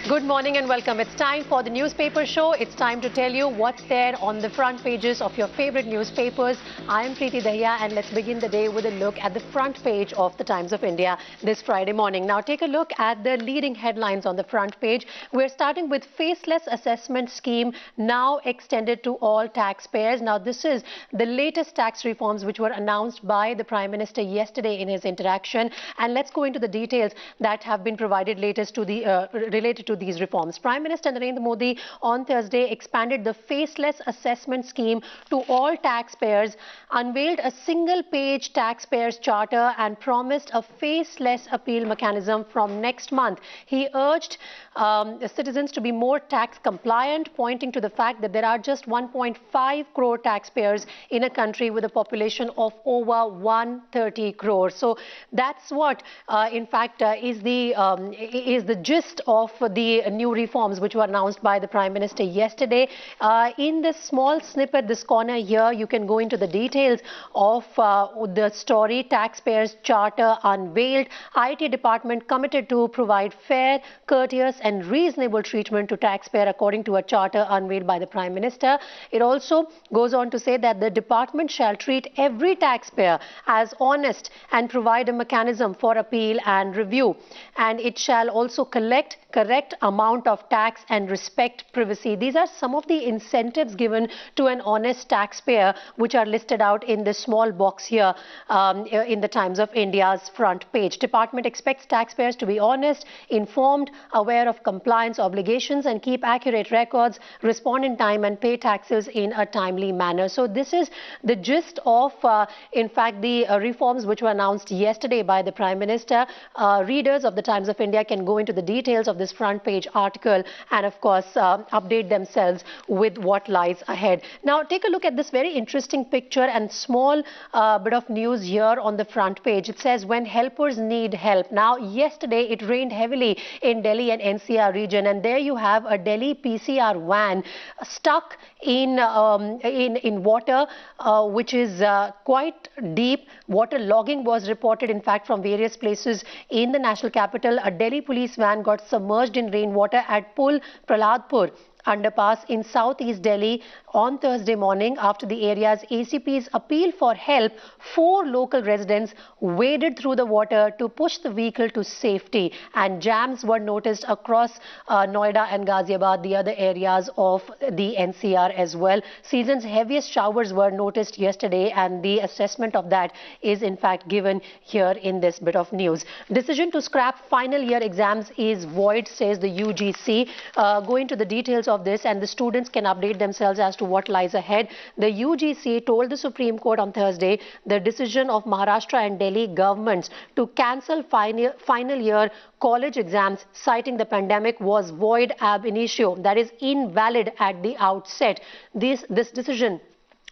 Good morning and welcome. It's time for the newspaper show. It's time to tell you what's there on the front pages of your favorite newspapers. I am Preeti Dahiya and let's begin the day with a look at the front page of the Times of India this Friday morning. Now take a look at the leading headlines on the front page. We're starting with Faceless assessment scheme now extended to all taxpayers. Now this is the latest tax reforms which were announced by the Prime Minister yesterday in his interaction. And let's go into the details that have been provided latest to the related to these reforms. Prime Minister Narendra Modi on Thursday expanded the Faceless assessment scheme to all taxpayers, unveiled a single-page taxpayers charter and promised a faceless appeal mechanism from next month. He urged citizens to be more tax compliant, pointing to the fact that there are just 1.5 crore taxpayers in a country with a population of over 130 crores. So that's what in fact is the gist of the new reforms which were announced by the Prime Minister yesterday. In this small snippet, this corner here, you can go into the details of the story. Taxpayers Charter unveiled. IT department committed to provide fair, courteous and reasonable treatment to taxpayer according to a charter unveiled by the Prime Minister. It also goes on to say that the department shall treat every taxpayer as honest and provide a mechanism for appeal and review. And it shall also collect correct amount of tax and respect privacy. These are some of the incentives given to an honest taxpayer which are listed out in this small box here in the Times of India's front page. Department expects taxpayers to be honest, informed, aware of compliance obligations and keep accurate records, respond in time and pay taxes in a timely manner. So this is the gist of in fact the reforms which were announced yesterday by the Prime Minister. Readers of the Times of India can go into the details of this front page article and of course update themselves with what lies ahead. Now take a look at this very interesting picture and small bit of news here on the front page. It says when helpers need help. Now yesterday it rained heavily in Delhi and NCR region, and there you have a Delhi PCR van stuck in water which is quite deep. Waterlogging was reported in fact from various places in the national capital. A Delhi police van got submerged in rainwater at Pul Praladpur underpass in southeast Delhi on Thursday morning. After the area's ACP's appeal for help, 4 local residents waded through the water to push the vehicle to safety, and jams were noticed across Noida and Ghaziabad, the other areas of the NCR as well. Season's heaviest showers were noticed yesterday, and the assessment of that is in fact given here in this bit of news. Decision to scrap final year exams is void, says the UGC. Go into the details of this and the students can update themselves as to what lies ahead. The UGC told the Supreme Court on Thursday the decision of Maharashtra and Delhi governments to cancel final year college exams citing the pandemic was void ab initio, that is invalid at the outset. This decision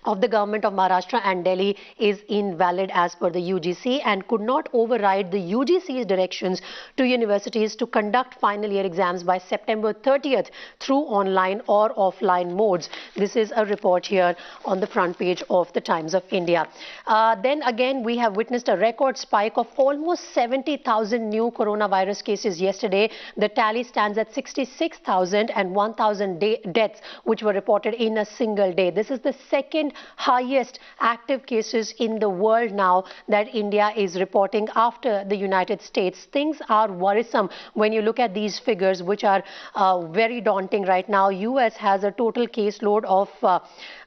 of the government of Maharashtra and Delhi is invalid as per the UGC and could not override the UGC's directions to universities to conduct final year exams by September 30th through online or offline modes. This is a report here on the front page of the Times of India. Then again, we have witnessed a record spike of almost 70,000 new coronavirus cases yesterday. The tally stands at 66,000 and 1,000 deaths which were reported in a single day. This is the second highest active cases in the world now that India is reporting after the United States. Things are worrisome when you look at these figures, which are very daunting right now. US has a total caseload of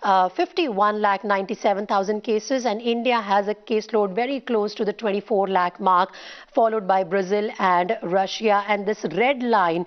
51,97,000 cases, and India has a caseload very close to the 24 lakh mark, followed by Brazil and Russia. And this red line,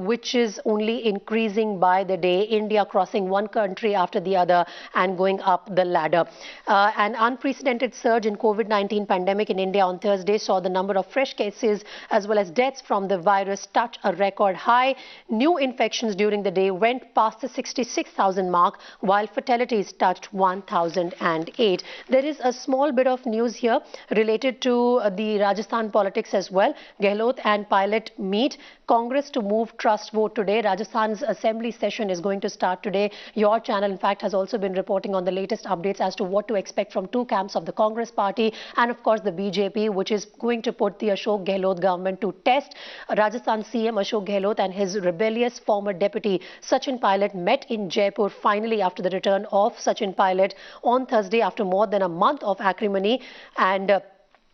which is only increasing by the day, India crossing one country after the other and going up the ladder. An unprecedented surge in COVID-19 pandemic in India on Thursday saw the number of fresh cases as well as deaths from the virus touch a record high. New infections during the day went past the 66,000 mark, while fatalities touched 1,008. There is a small bit of news here related to the Rajasthan politics as well. Gehlot and Pilot meet. Congress to move trust vote today. Rajasthan's assembly session is going to start today. Your channel, in fact, has also been reporting reporting on the latest updates as to what to expect from two camps of the Congress party and of course the BJP, which is going to put the Ashok Gehlot government to test. Rajasthan CM Ashok Gehlot and his rebellious former deputy Sachin Pilot met in Jaipur finally after the return of Sachin Pilot on Thursday after more than a month of acrimony, and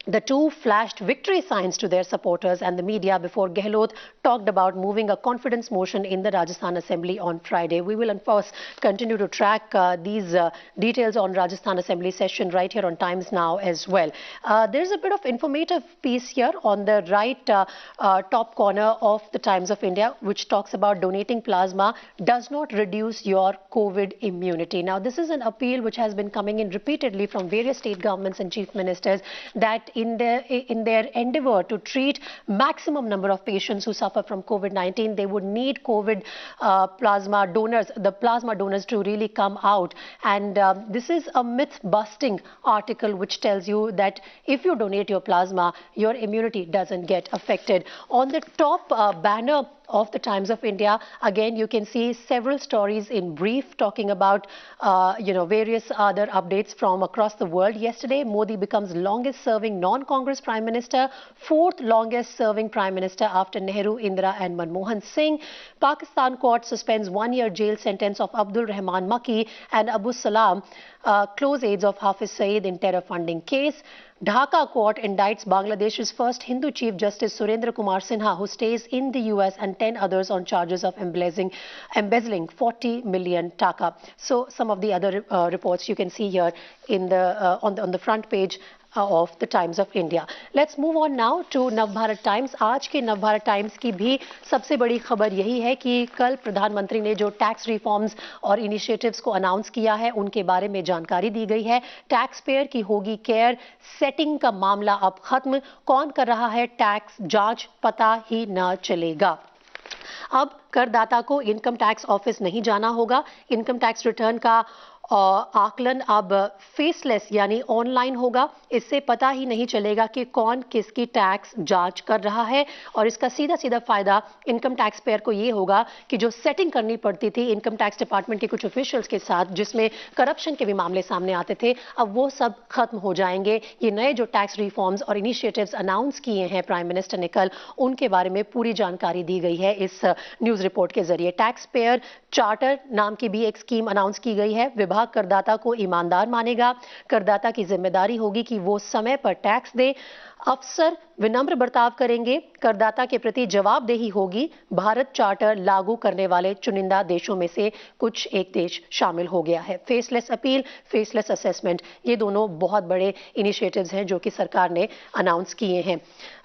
the two flashed victory signs to their supporters and the media before Gehlot talked about moving a confidence motion in the Rajasthan Assembly on Friday. We will, of course, continue to track these details on Rajasthan Assembly session right here on Times Now as well. There's a bit of informative piece here on the right top corner of the Times of India, which talks about donating plasma does not reduce your COVID immunity. Now, this is an appeal which has been coming in repeatedly from various state governments and chief ministers that in their endeavor to treat maximum number of patients who suffer from COVID-19, they would need COVID plasma donors, the plasma donors to really come out. And this is a myth-busting article which tells you that if you donate your plasma, your immunity doesn't get affected. On the top banner of the Times of India, again, you can see several stories in brief talking about, various other updates from across the world. Yesterday, Modi becomes longest serving non-Congress Prime Minister, fourth longest serving Prime Minister after Nehru, Indira and Manmohan Singh. Pakistan court suspends 1-year jail sentence of Abdul Rahman Makki and Abu Salam, close aides of Hafiz Saeed in terror funding case. Dhaka court indicts Bangladesh's first Hindu Chief Justice Surendra Kumar Sinha, who stays in the US, and 10 others on charges of embezzling 40 million taka. So some of the other reports you can see here in the on the front page of the Times of India. Let's move on now to Navbharat times. आज के Navbharat times की भी सबसे बड़ी खबर यही है कि कल प्रधानमंत्री ने जो टैक्स रिफॉर्म्स और इनिशिएटिव्स को अनाउंस किया है उनके बारे में जानकारी दी गई है. टैक्स पेयर की होगी केयर, सेटिंग का मामला अब खत्म, कौन कर रहा है टैक्स जांच पता ही न चलेगा. अब करदाता को इनकम टैक्स ऑफिस नहीं जाना होगा. इनकम टैक्स रिटर्न का आकलन अब फेसलेस यानी ऑनलाइन होगा. इससे पता ही नहीं चलेगा कि कौन किसकी टैक्स जांच कर रहा है, और इसका सीधा सीधा फायदा इनकम टैक्स पेयर को ये होगा कि जो सेटिंग करनी पड़ती थी इनकम टैक्स डिपार्टमेंट के कुछ ऑफिशियल्स के साथ, जिसमें करप्शन के भी मामले सामने आते थे, अब वो सब खत्म हो जाएंगे. ये नए जो टैक्स रिफॉर्म्स और इनिशिएटिव्स अनाउंस किए हैं प्राइम मिनिस्टर ने कल, उनके बारे में पूरी जानकारी दी गई है इस न्यूज रिपोर्ट के जरिए. टैक्स पेयर चार्टर नाम की भी एक स्कीम अनाउंस की गई है. विभाग करदाता को ईमानदार मानेगा. करदाता की जिम्मेदारी होगी कि वो समय पर टैक्स दे. अफसर विनम्र बर्ताव करेंगे. करदाता के प्रति जवाबदेही होगी. भारत चार्टर लागू करने वाले चुनिंदा देशों में से कुछ एक देश शामिल हो गया है. फेसलेस अपील, फेसलेस असेसमेंट, ये दोनों बहुत बड़े इनिशिएटिव्स हैं जो कि सरकार ने अनाउंस किए हैं.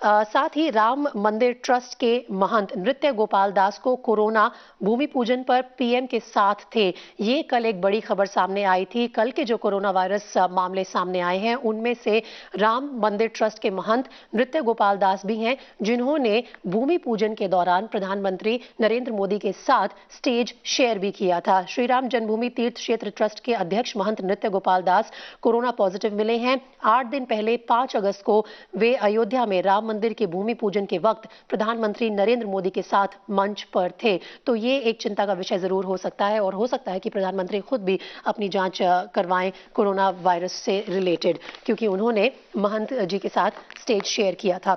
साथ ही राम मंदिर ट्रस्ट के महंत नृत्य गोपाल दास को कोरोना, भूमि पूजन पर पीएम के साथ थे. ये कल एक बड़ी खबर सामने आई थी. कल के जो कोरोना वायरस मामले सामने आए हैं उनमें से राम मंदिर ट्रस्ट के महंत नृत्य गोपाल दास भी हैं, जिन्होंने भूमि पूजन के दौरान प्रधानमंत्री नरेंद्र मोदी के साथ स्टेज शेयर भी किया था. श्री राम जन्मभूमि तीर्थ क्षेत्र ट्रस्ट के अध्यक्ष महंत नृत्य गोपाल दास कोरोना पॉजिटिव मिले हैं. 8 दिन पहले 5 अगस्त को वे अयोध्या में राम मंदिर के भूमि पूजन के वक्त प्रधानमंत्री नरेंद्र मोदी के साथ मंच पर थे. तो ये एक चिंता का विषय जरूर हो सकता है, और हो सकता है कि प्रधानमंत्री खुद भी अपनी जांच करवाएं कोरोना वायरस से रिलेटेड, क्योंकि उन्होंने महंत जी के साथ स्टेज शेयर किया था.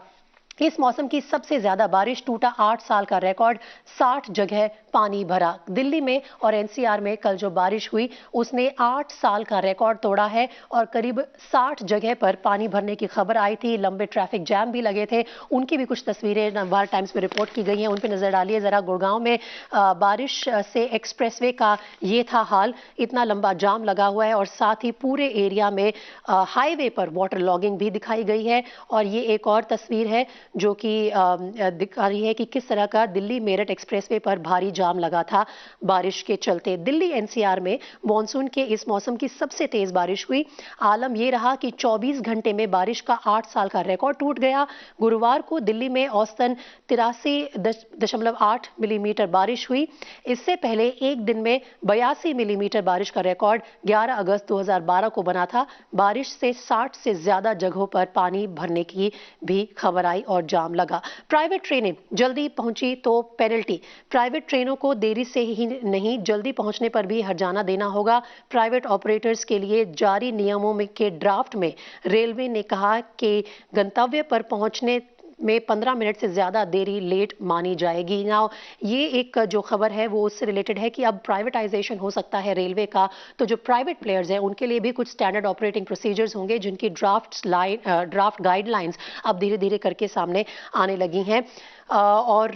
इस मौसम की सबसे ज्यादा बारिश, टूटा 8 साल का रिकॉर्ड, 60 जगह पानी भरा. दिल्ली में और एनसीआर में कल जो बारिश हुई उसने 8 साल का रिकॉर्ड तोड़ा है, और करीब 60 जगह पर पानी भरने की खबर आई थी. लंबे ट्रैफिक जैम भी लगे थे. उनकी भी कुछ तस्वीरें नवभारत टाइम्स में रिपोर्ट की गई हैं, उन पर नजर डालिए जरा. गुड़गांव में बारिश से एक्सप्रेसवे का ये था हाल. इतना लंबा जाम लगा हुआ है, और साथ ही पूरे एरिया में हाईवे पर वाटर लॉगिंग भी दिखाई गई है. और ये एक और तस्वीर है जो कि दिखा रही है कि किस तरह का दिल्ली मेरठ एक्सप्रेसवे पर भारी जाम लगा था बारिश के चलते. दिल्ली एनसीआर में मॉनसून के इस मौसम की सबसे तेज बारिश हुई. आलम यह रहा कि 24 घंटे में बारिश का 8 साल का रिकॉर्ड टूट गया. गुरुवार को दिल्ली में औसतन 83.8 मिलीमीटर बारिश हुई. इससे पहले एक दिन में 82 मिलीमीटर बारिश का रिकॉर्ड 11 अगस्त 2012 को बना था. बारिश से 60 से ज्यादा जगहों पर पानी भरने की भी खबर आई और और जाम लगा। प्राइवेट ट्रेनें जल्दी पहुंची तो पेनल्टी। प्राइवेट ट्रेनों को देरी से ही नहीं, जल्दी पहुंचने पर भी हर्जाना देना होगा। प्राइवेट ऑपरेटर्स के लिए जारी नियमों में के ड्राफ्ट में रेलवे ने कहा कि गंतव्य पर पहुंचने में 15 मिनट से ज्यादा देरी लेट मानी जाएगी। नाउ ये एक जो खबर है वो उससे रिलेटेड है कि अब प्राइवेटाइजेशन हो सकता है रेलवे का, तो जो प्राइवेट प्लेयर्स हैं उनके लिए भी कुछ स्टैंडर्ड ऑपरेटिंग प्रोसीजर्स होंगे जिनकी ड्राफ्ट गाइडलाइंस अब धीरे धीरे करके सामने आने लगी हैं। और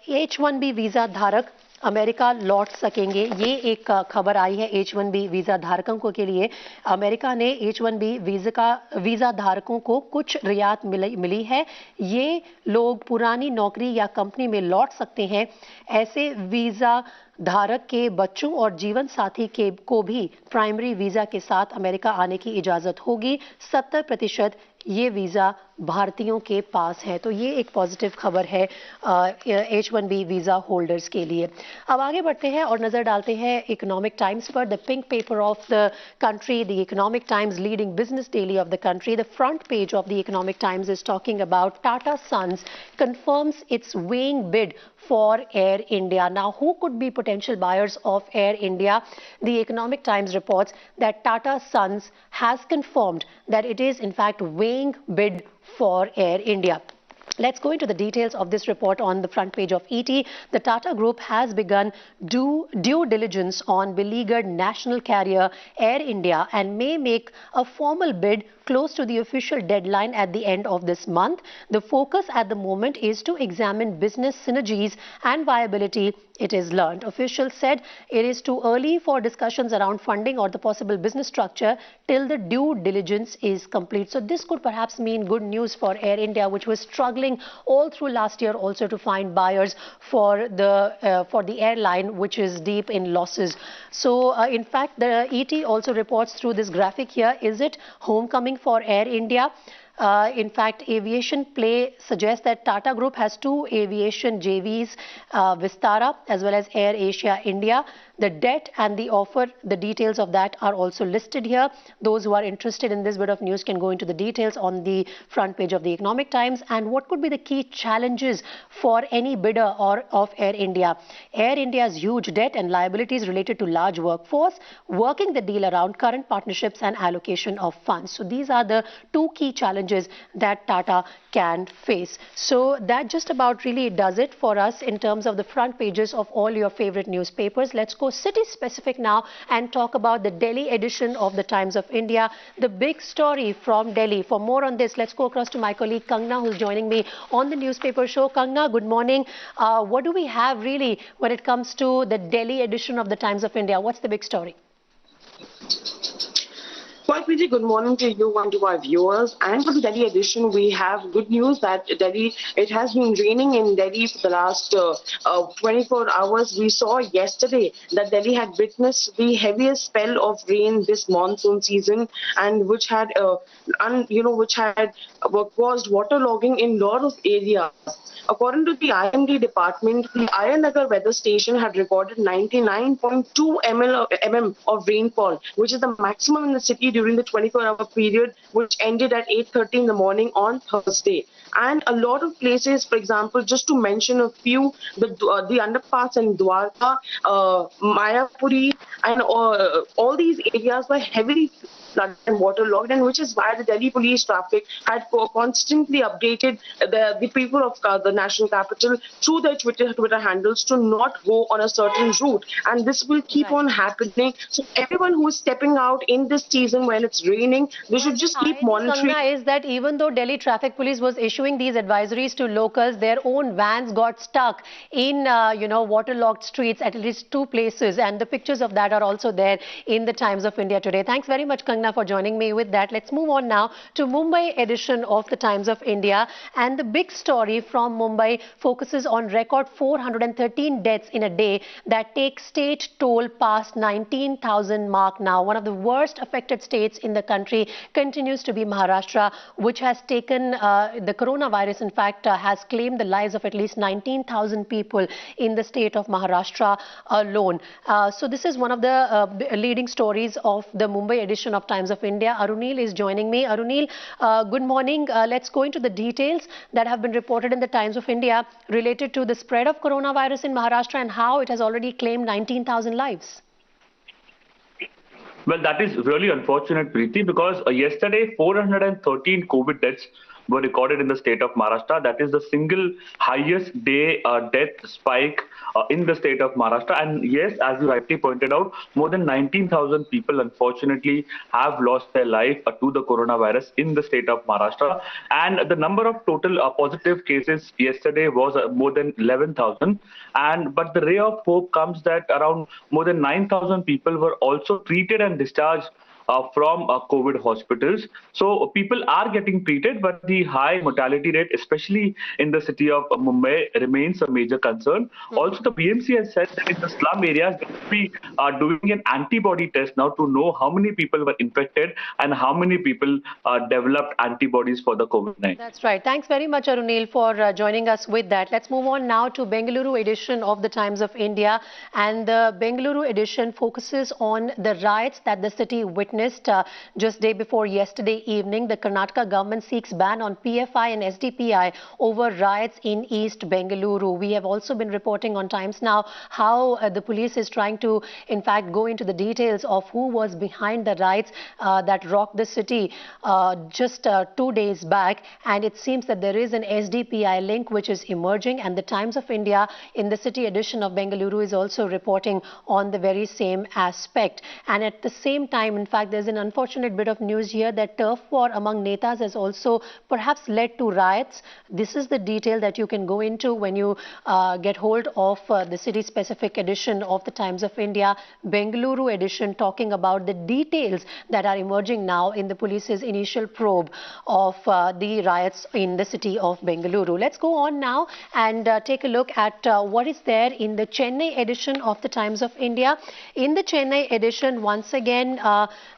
H1B वीजा धारक अमेरिका लौट सकेंगे, ये एक खबर आई है H1B वीजा धारकों के लिए। अमेरिका ने H1B वीजा धारकों को कुछ रियायत मिली है। ये लोग पुरानी नौकरी या कंपनी में लौट सकते हैं। ऐसे वीजा धारक के बच्चों और जीवन साथी को भी प्राइमरी वीजा के साथ अमेरिका आने की इजाजत होगी। 70% ये वीजा भारतीयों के पास है, तो ये एक पॉजिटिव खबर है H1B वीजा होल्डर्स के लिए। अब आगे बढ़ते हैं और नजर डालते हैं इकोनॉमिक टाइम्स पर। The pink paper of the country, the economic times leading business daily of the country. The front page of the economic times is talking about Tata Sons confirms its weighing bid for Air India. Now, who could be potential buyers of Air India? The Economic Times reports that Tata Sons has confirmed that it is in fact weighing bid for Air India. Let's go into the details of this report on the front page of ET. The Tata Group has begun due diligence on beleaguered national carrier Air India and may make a formal bid close to the official deadline at the end of this month. The focus at the moment is to examine business synergies and viability, it is learned. Officials said it is too early for discussions around funding or the possible business structure till the due diligence is complete. So this could perhaps mean good news for Air India, which was struggling all through last year also to find buyers for the airline, which is deep in losses. So in fact, the ET also reports through this graphic here, is it homecoming for Air India? In fact, Aviation Play suggests that Tata Group has two aviation JVs, Vistara as well as Air Asia India. The debt and the offer, the details of that are also listed here. Those who are interested in this bit of news can go into the details on the front page of the Economic Times. And what could be the key challenges for any bidder of Air India? Air India's huge debt and liabilities related to large workforce, working the deal around current partnerships and allocation of funds. So these are the two key challenges that Tata can face. So that just about really does it for us in terms of the front pages of all your favorite newspapers. Let's go city specific now and talk about the Delhi edition of the Times of India, the big story from Delhi. For more on this, let's go across to my colleague Kangna, who's joining me on the newspaper show. Kangna, good morning. What do we have really when it comes to the Delhi edition of the Times of India? What's the big story? Well, Preeti, good morning to you and to our viewers. And for the Delhi edition, we have good news that it has been raining in Delhi for the last 24 hours. We saw yesterday that Delhi had witnessed the heaviest spell of rain this monsoon season, and which had caused waterlogging in a lot of areas. According to the IMD department, the Ayanagar weather station had recorded 99.2 mm of rainfall, which is the maximum in the city during the 24-hour period, which ended at 8:30 in the morning on Thursday. And a lot of places, for example, just to mention a few, the underpass in Dwarka, Mayapuri, and all these areas were heavily flooded and waterlogged, and which is why the Delhi police traffic had constantly updated the people of the national capital through their Twitter handles to not go on a certain route. And this will keep on happening. So everyone who is stepping out in this season when it's raining, they should just keep monitoring. Is that even though Delhi Traffic Police was issuing these advisories to locals, their own vans got stuck in waterlogged streets at least two places, and the pictures of that are also there in the Times of India today. Thanks very much, Kangna, for joining me with that. Let's move on now to Mumbai edition of the Times of India, and the big story from Mumbai focuses on record 413 deaths in a day that take state toll past 19,000 mark now. One of the worst affected states in the country continues to be Maharashtra, which has taken the coronavirus, in fact, has claimed the lives of at least 19,000 people in the state of Maharashtra alone. So this is one of the leading stories of the Mumbai edition of Times of India. Arunil is joining me. Arunil, good morning. Let's go into the details that have been reported in the Times of India related to the spread of coronavirus in Maharashtra and how it has already claimed 19,000 lives. Well, that is really unfortunate, Preeti, because yesterday 413 COVID deaths were recorded in the state of Maharashtra. That is the single highest day death spike in the state of Maharashtra. And yes, as you rightly pointed out, more than 19,000 people unfortunately have lost their life to the coronavirus in the state of Maharashtra. And the number of total positive cases yesterday was more than 11,000. But the ray of hope comes that around more than 9,000 people were also treated and discharged from COVID hospitals. So people are getting treated, but the high mortality rate, especially in the city of Mumbai, remains a major concern. Also, the BMC has said that in the slum areas, they will be doing an antibody test now to know how many people were infected and how many people developed antibodies for the COVID-19. That's right. Thanks very much, Arunil, for joining us with that. Let's move on now to Bengaluru edition of the Times of India. And the Bengaluru edition focuses on the riots that the city witnessed just day before yesterday evening. The Karnataka government seeks ban on PFI and SDPI over riots in East Bengaluru. We have also been reporting on Times Now how the police is trying to, in fact, go into the details of who was behind the riots that rocked the city just 2 days back. And it seems that there is an SDPI link which is emerging, and the Times of India in the city edition of Bengaluru is also reporting on the very same aspect. And at the same time, in fact, there's an unfortunate bit of news here that turf war among netas has also perhaps led to riots. This is the detail that you can go into when you get hold of the city-specific edition of the Times of India, Bengaluru edition, talking about the details that are emerging now in the police's initial probe of the riots in the city of Bengaluru. Let's go on now and take a look at what is there in the Chennai edition of the Times of India. In the Chennai edition, once again,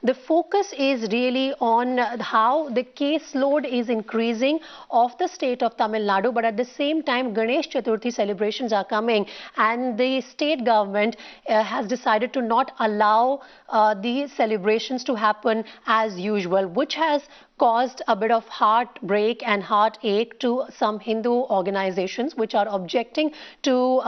the focus is really on how the caseload is increasing of the state of Tamil Nadu, but at the same time, Ganesh Chaturthi celebrations are coming, and the state government has decided to not allow the celebrations to happen as usual, which has caused a bit of heartbreak and heartache to some Hindu organizations which are objecting to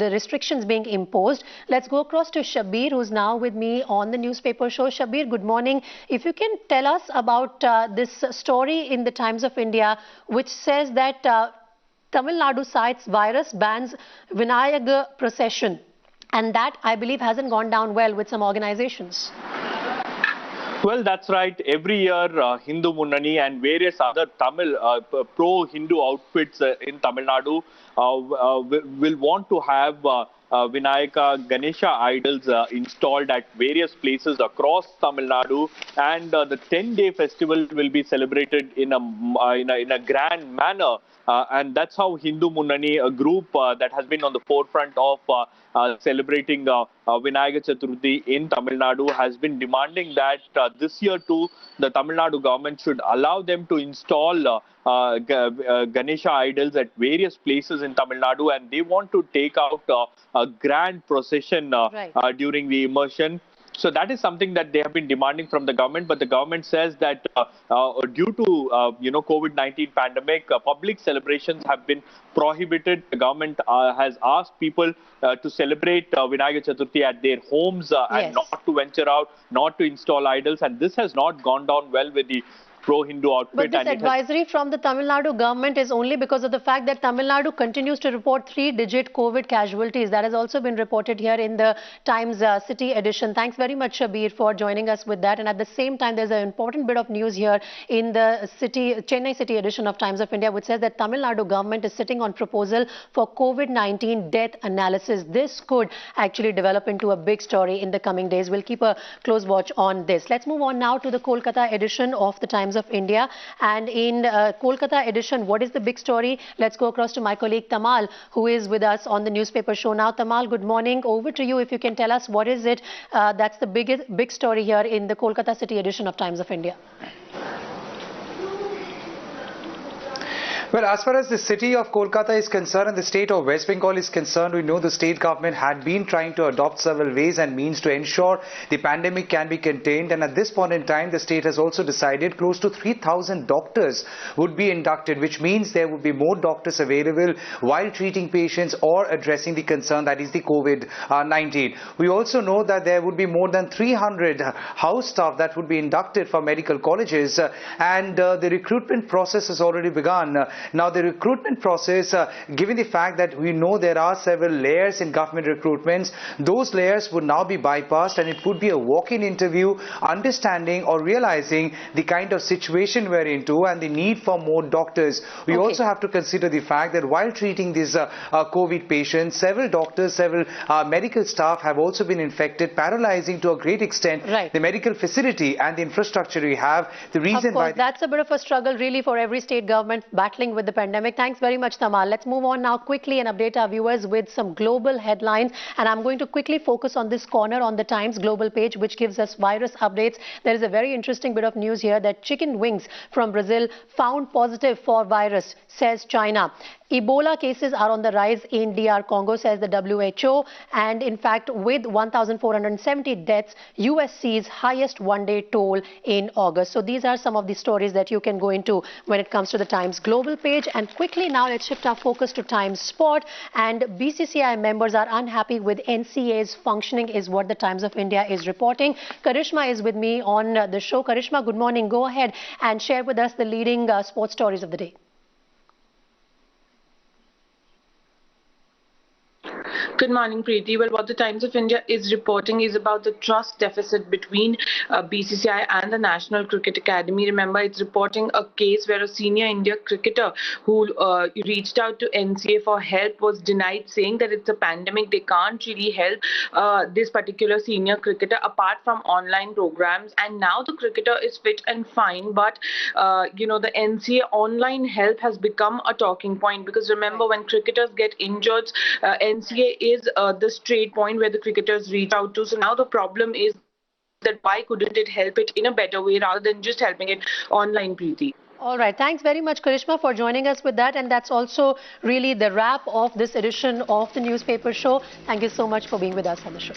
the restrictions being imposed. Let's go across to Shabir, who's now with me on the newspaper show. Shabir, good morning. If you can tell us about this story in the Times of India, which says that Tamil Nadu cites virus bans Vinayaga procession. And that, I believe, hasn't gone down well with some organizations. Well, that's right. Every year, Hindu Munnani and various other Tamil pro-Hindu outfits in Tamil Nadu will want to have Vinayaka Ganesha idols installed at various places across Tamil Nadu, and the 10-day festival will be celebrated in a grand manner. And that's how Hindu Munnani, a group that has been on the forefront of celebrating Vinayaka Chaturthi in Tamil Nadu, has been demanding that this year too, the Tamil Nadu government should allow them to install Ganesha idols at various places in Tamil Nadu, and they want to take out a grand procession during the immersion. So that is something that they have been demanding from the government, but the government says that due to COVID-19 pandemic, public celebrations have been prohibited. The government has asked people to celebrate Vinayaka Chaturthi at their homes and not to venture out, not to install idols, and this has not gone down well with the pro-Hindu outfit. But this advisory from the Tamil Nadu government is only because of the fact that Tamil Nadu continues to report 3-digit COVID casualties. That has also been reported here in the Times City edition. Thanks very much, Shabir, for joining us with that. And at the same time, there's an important bit of news here in the Chennai City edition of Times of India, which says that Tamil Nadu government is sitting on proposal for COVID-19 death analysis. This could actually develop into a big story in the coming days. We'll keep a close watch on this. Let's move on now to the Kolkata edition of the Times of India. And in Kolkata edition, what is the big story? Let's go across to my colleague Tamal, who is with us on the newspaper show now. Tamal, good morning. Over to you if you can tell us what is it that's the big story here in the Kolkata City edition of Times of India. Well, as far as the city of Kolkata is concerned and the state of West Bengal is concerned, we know the state government had been trying to adopt several ways and means to ensure the pandemic can be contained. And at this point in time, the state has also decided close to 3,000 doctors would be inducted, which means there would be more doctors available while treating patients or addressing the concern that is the COVID-19. We also know that there would be more than 300 house staff that would be inducted for medical colleges and the recruitment process has already begun. Now the recruitment process, given the fact that we know there are several layers in government recruitments, those layers would now be bypassed and it would be a walk-in interview, understanding or realizing the kind of situation we're into and the need for more doctors. We also have to consider the fact that while treating these COVID patients, several doctors, several medical staff have also been infected, paralyzing to a great extent the medical facility and the infrastructure we have. The reason why that's a bit of a struggle really for every state government battling with the pandemic. Thanks very much, Tamal. Let's move on now quickly and update our viewers with some global headlines. And I'm going to quickly focus on this corner on the Times global page, which gives us virus updates. There is a very interesting bit of news here that chicken wings from Brazil found positive for virus, says China. Ebola cases are on the rise in DR Congo, says the WHO. And in fact, with 1,470 deaths, US sees highest one-day toll in August. So these are some of the stories that you can go into when it comes to the Times global page. And quickly now, let's shift our focus to Times Sport. And BCCI members are unhappy with NCA's functioning, is what the Times of India is reporting. Karishma is with me on the show. Karishma, good morning. Go ahead and share with us the leading sports stories of the day. Good morning, Preeti. Well, what the Times of India is reporting is about the trust deficit between BCCI and the National Cricket Academy. Remember, it's reporting a case where a senior India cricketer who reached out to NCA for help was denied, saying that it's a pandemic. They can't really help this particular senior cricketer apart from online programs. And now the cricketer is fit and fine. But, the NCA online help has become a talking point because remember, when cricketers get injured, NCA is the straight point where the cricketers reach out to. So now the problem is that why couldn't it help it in a better way rather than just helping it online, Preeti? All right. Thanks very much, Karishma, for joining us with that. And that's also really the wrap of this edition of the newspaper show. Thank you so much for being with us on the show.